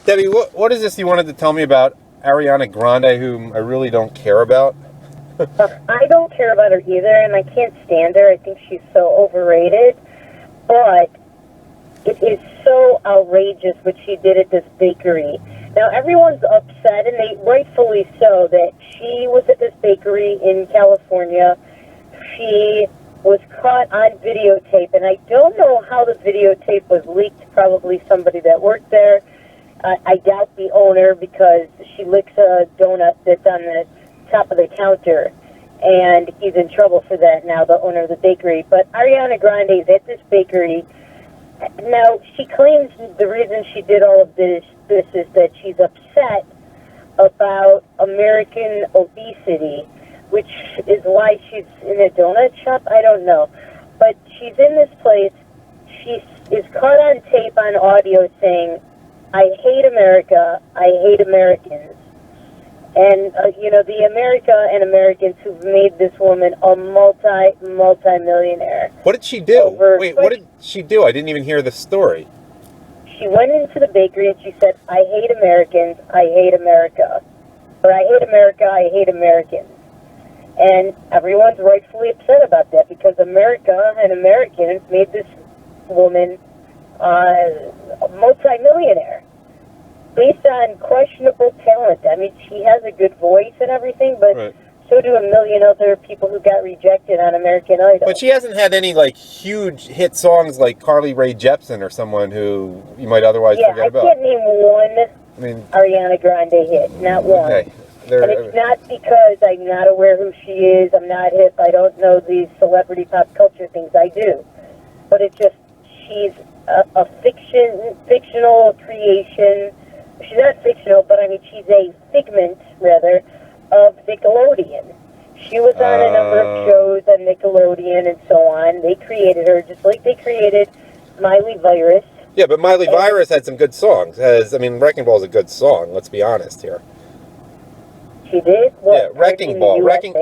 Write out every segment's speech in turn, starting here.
Debbie, what is this you wanted to tell me about Ariana Grande, whom I really don't care about? I don't care about her either, and I can't stand her. I think she's so overrated. But it is so outrageous what she did at this bakery. Now, everyone's upset, and they rightfully so, that she was at this bakery in California. She was caught on videotape, and I don't know how the videotape was leaked. Probably somebody that worked there. I doubt the owner, because she licks a donut that's on the top of the counter, and he's in trouble for that now, the owner of the bakery. But Ariana Grande is at this bakery. Now, she claims the reason she did all of this is that she's upset about American obesity, which is why she's in a donut shop. I don't know. But she's in this place. She is caught on tape on audio saying, "I hate America. I hate Americans." And, the America and Americans who've made this woman a multi-millionaire. What did she do? Wait, what did she do? I didn't even hear the story. She went into the bakery and she said, "I hate Americans. I hate America." Or, "I hate America. I hate Americans." And everyone's rightfully upset about that, because America and Americans made this woman a multi-millionaire based on questionable talent. I mean, she has a good voice and everything, but right. So do a million other people who got rejected on American Idol. But she hasn't had any, huge hit songs like Carly Rae Jepsen or someone who you might otherwise forget about. Yeah, I can't name one Ariana Grande hit, not one. Okay. And it's not because I'm not aware who she is, I'm not hip, I don't know these celebrity pop culture things. I do. But it's just, she's a fictional creation. She's not fictional, but she's a figment, rather, of Nickelodeon. She was on a number of shows on Nickelodeon and so on. They created her, just like they created Miley Virus. Yeah, but Miley Virus had some good songs. Wrecking Ball is a good song, let's be honest here. She did? What, yeah, Wrecking Ball. Wrecking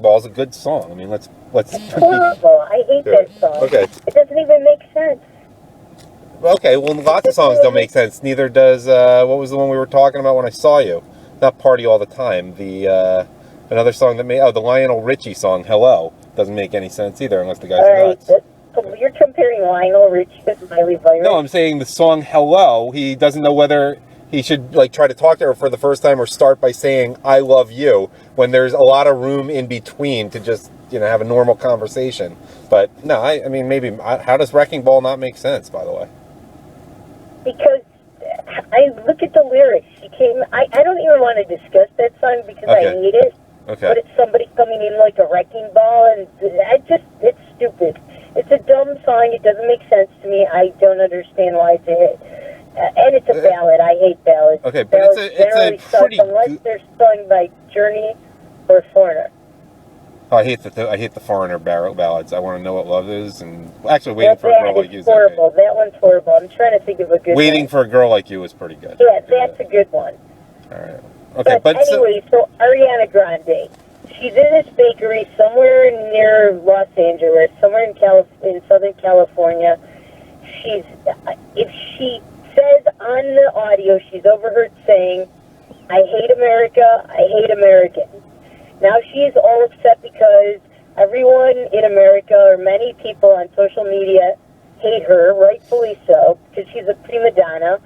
Ball is a good song. Let's It's horrible. I hate that song. Okay. It doesn't even make sense. Okay, well, lots of songs don't make sense. Neither does, what was the one we were talking about when I saw you? Not Party All the Time. Another song that the Lionel Richie song, Hello, doesn't make any sense either unless the guy's nuts. You're comparing Lionel Richie with Miley Virus? No, I'm saying the song Hello, he doesn't know whether he should try to talk to her for the first time or start by saying, "I love you," when there's a lot of room in between to just, have a normal conversation. But no, maybe, how does Wrecking Ball not make sense, by the way? Because I look at the lyrics. I don't even want to discuss that song because I hate it. Okay. But it's somebody coming in like a wrecking ball, and it's stupid. It's a dumb song. It doesn't make sense to me. I don't understand why it's a hit. And it's a ballad. I hate ballads. Okay, but ballads it's a pretty... unless they're sung by Journey or Foreigner. Oh, I hate the Foreigner ballads. I Want to Know What Love Is, and actually Waiting for a Girl Like You is horrible. okay. That one's horrible. I'm trying to think of a good Waiting one. for a Girl Like You is pretty good. Yeah, that's a good one. All right. Okay, but anyway, so Ariana Grande, she's in this bakery somewhere near Los Angeles, somewhere in Southern California. If she says on the audio, she's overheard saying, "I hate America, I hate Americans." Now she's all upset because everyone in America, or many people on social media, hate her, rightfully so, because she's a prima donna,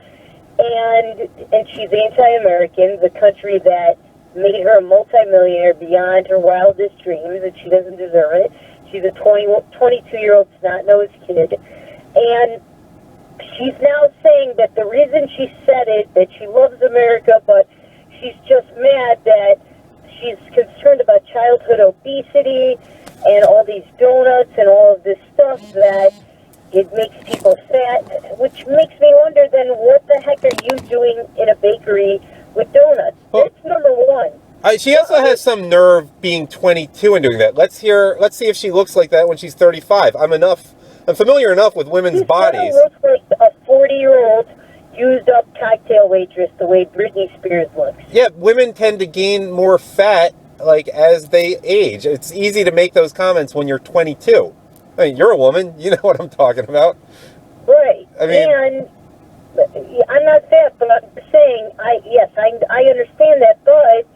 and she's anti-American, the country that made her a multimillionaire beyond her wildest dreams, and she doesn't deserve it. She's a 22-year-old snot-nosed kid, and she's now saying that the reason she said it, that she loves America, but she's just mad that she's concerned about childhood obesity and all these donuts and all of this stuff, that it makes people fat, which makes me wonder then, what the heck are you doing in a bakery with donuts? Well, that's number one. She also has some nerve being 22 and doing that. Let's see if she looks like that when she's 35. I'm familiar enough with women's bodies. She looks like a 40-year-old used-up cocktail waitress, the way Britney Spears looks. Yeah, women tend to gain more fat, as they age. It's easy to make those comments when you're 22. You're a woman. You know what I'm talking about. Right. And I'm not fat, but I'm just saying, I understand that, but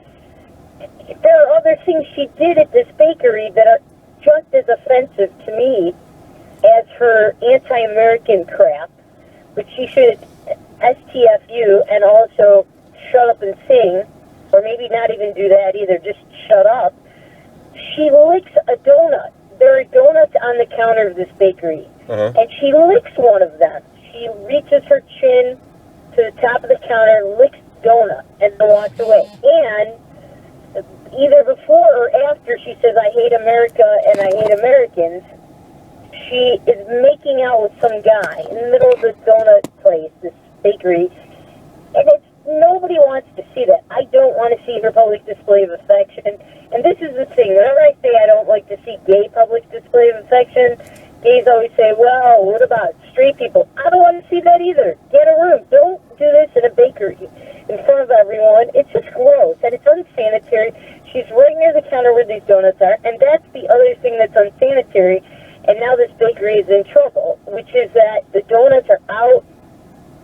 there are other things she did at this bakery that are just as offensive to me as her anti-American crap, which she should STFU and also shut up and sing, or maybe not even do that either, just shut up. She licks a donut. There are donuts on the counter of this bakery, and she licks one of them. She reaches her chin to the top of the counter, licks donut, and then walks away. And either before or after she says, I hate America and I hate Americans, she is making out with some guy in the middle of the donut place, this bakery. And nobody wants to see that. I don't want to see her public display of affection. And this is the thing. Whenever I say I don't like to see gay public display of affection, gays always say, well, what about straight people? I don't want to see that either. Get a room. Don't do this in a bakery in front of everyone. It's just gross, and it's unsanitary. She's right near the counter where these donuts are, and that's the other thing that's unsanitary. And now this bakery is in trouble, which is that the donuts are out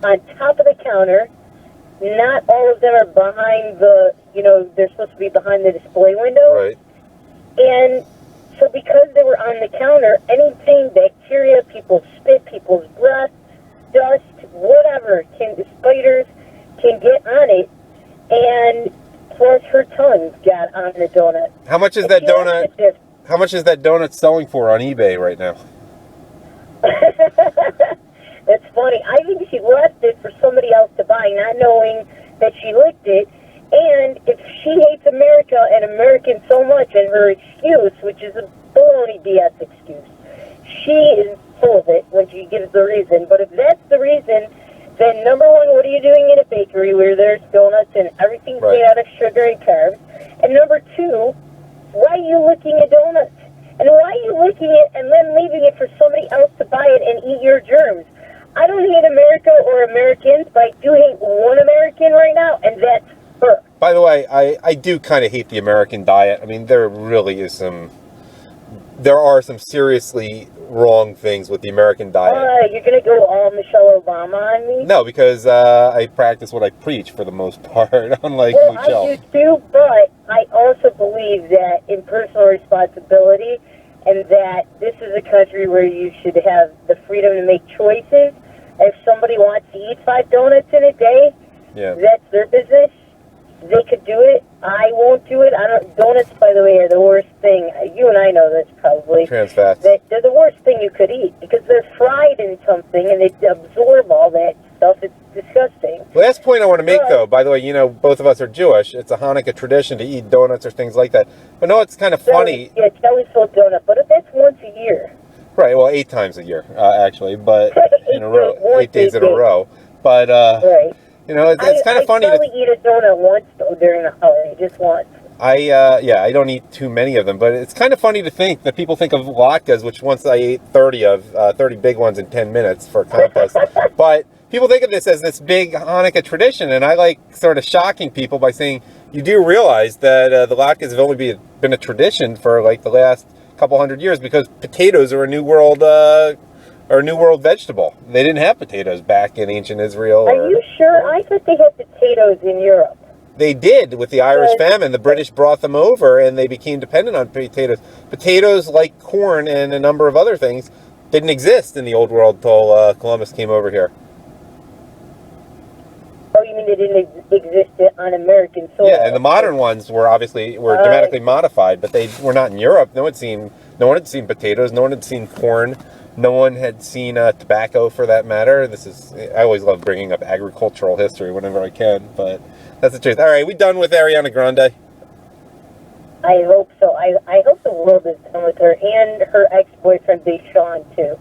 on top of the counter. Not all of them are behind the, they're supposed to be behind the display window. Right. And so because they were on the counter, anything, bacteria, people's spit, people's breath, dust, whatever, spiders can get on it. And plus her tongue got on the donut. How much is that donut? How much is that donut selling for on eBay right now? That's funny. I think she left it for somebody else to buy, not knowing that she licked it. And if she hates America and Americans so much, and her excuse, which is a baloney BS excuse, she is full of it when she gives the reason. But if that's the reason, then number one, what are you doing in a bakery where there's donuts and everything's made out of sugar and carbs? And number two, why are you licking a donut? And why are you licking it and then leaving it for somebody else to buy it and eat your germs? I don't hate America or Americans, but I do hate one American right now, and that's her. By the way, I do kind of hate the American diet. I mean, there are some seriously wrong things with the American diet. You're going to go all Michelle Obama on me? No, because I practice what I preach for the most part, unlike Michelle. I do too, but I also believe that in personal responsibility, and that this is a country where you should have the freedom to make choices. If somebody wants to eat 5 donuts in a day, that's their business. They could do it. I won't do it. Donuts, by the way, are the worst thing. You and I know this probably. Trans fats. They're the worst thing you could eat because they're fried in something and they absorb all that stuff. It's disgusting. Last point I want to make, though, by the way, both of us are Jewish. It's a Hanukkah tradition to eat donuts or things like that. But no, it's kind of funny. Yeah, jelly filled donut, but that's once a year. Right, well, 8 times a year, actually, but in a row, 8 days in a row. But, right. It's kind of funny. I probably eat a donut once, though, during the holiday, just once. I don't eat too many of them, but it's kind of funny to think that people think of latkes, which once I ate 30 big ones in 10 minutes for a contest. But people think of this as this big Hanukkah tradition, and I like sort of shocking people by saying, you do realize that the latkes have only been a tradition for like the last couple hundred years because potatoes are a New World vegetable. They didn't have potatoes back in ancient Israel. Are you sure? I thought they had potatoes in Europe. They did with the Irish famine. The British brought them over, and they became dependent on potatoes. Potatoes, like corn and a number of other things, didn't exist in the Old World till Columbus came over here. Oh, you mean they didn't exist on American soil? Yeah, and the modern ones were genetically modified, but they were not in Europe. No one had seen potatoes. No one had seen corn. No one had seen tobacco, for that matter. I always love bringing up agricultural history whenever I can, but that's the truth. All right, we done with Ariana Grande? I hope so. I hope the world is done with her and her ex-boyfriend, Big Sean, too.